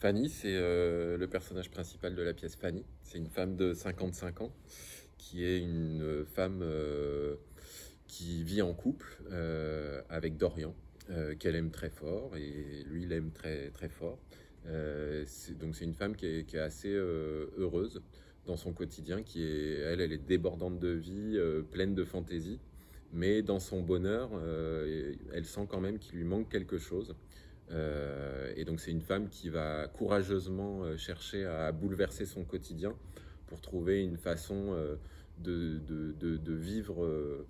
Fanny, c'est le personnage principal de la pièce Fanny. C'est une femme de 55 ans qui est une femme qui vit en couple avec Dorian, qu'elle aime très fort et lui il aime très, très fort. Donc c'est une femme qui est assez heureuse dans son quotidien, elle est débordante de vie, pleine de fantaisie, mais dans son bonheur, elle sent quand même qu'il lui manque quelque chose. Et donc c'est une femme qui va courageusement chercher à bouleverser son quotidien pour trouver une façon de vivre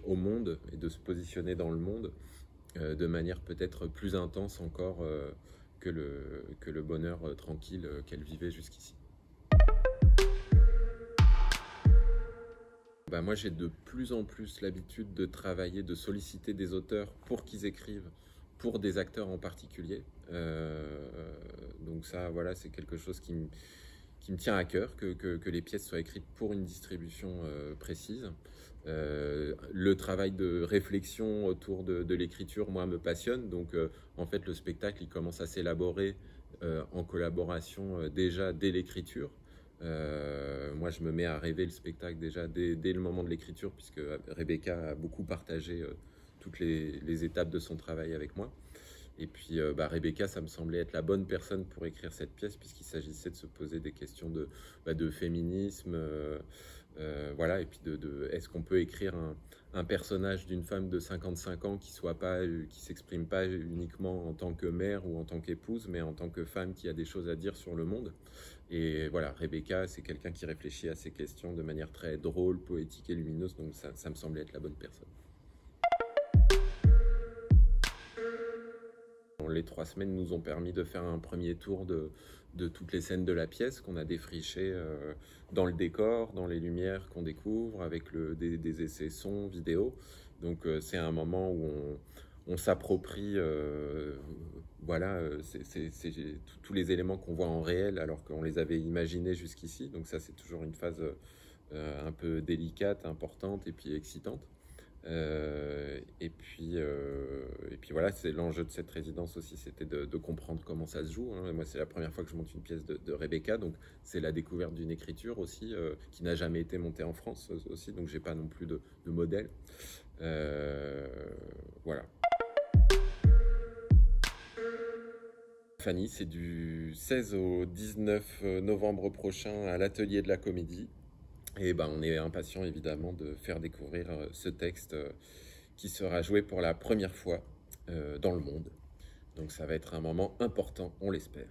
au monde et de se positionner dans le monde de manière peut-être plus intense encore que le bonheur tranquille qu'elle vivait jusqu'ici. Moi j'ai de plus en plus l'habitude de travailler, de solliciter des auteurs pour qu'ils écrivent pour des acteurs en particulier. Donc ça, voilà, c'est quelque chose qui me tient à cœur, que les pièces soient écrites pour une distribution précise. Le travail de réflexion autour de l'écriture, moi, me passionne. Donc en fait, le spectacle, il commence à s'élaborer en collaboration déjà dès l'écriture. Moi, je me mets à rêver le spectacle déjà dès le moment de l'écriture, puisque Rebecca a beaucoup partagé toutes les étapes de son travail avec moi. Et puis Rebecca, ça me semblait être la bonne personne pour écrire cette pièce, puisqu'il s'agissait de se poser des questions de féminisme, voilà, et puis est-ce qu'on peut écrire un personnage d'une femme de 55 ans qui s'exprime pas uniquement en tant que mère ou en tant qu'épouse, mais en tant que femme qui a des choses à dire sur le monde. Et voilà, Rebecca, c'est quelqu'un qui réfléchit à ces questions de manière très drôle, poétique et lumineuse, donc ça me semblait être la bonne personne. Les 3 semaines nous ont permis de faire un premier tour de toutes les scènes de la pièce qu'on a défrichées dans le décor, dans les lumières qu'on découvre, avec des essais son, vidéo. Donc c'est un moment où on s'approprie voilà, tous les éléments qu'on voit en réel alors qu'on les avait imaginés jusqu'ici. Donc ça, c'est toujours une phase un peu délicate, importante et puis excitante. Et puis voilà, c'est l'enjeu de cette résidence aussi, c'était de comprendre comment ça se joue, hein. Moi, c'est la première fois que je monte une pièce de Rebecca, donc c'est la découverte d'une écriture aussi qui n'a jamais été montée en France aussi, donc j'ai pas non plus de modèle. Voilà. Fanny, c'est du 16 au 19 novembre prochain à l'Atelier de la Comédie. Et on est impatient évidemment de faire découvrir ce texte qui sera joué pour la première fois dans le monde. Donc ça va être un moment important, on l'espère.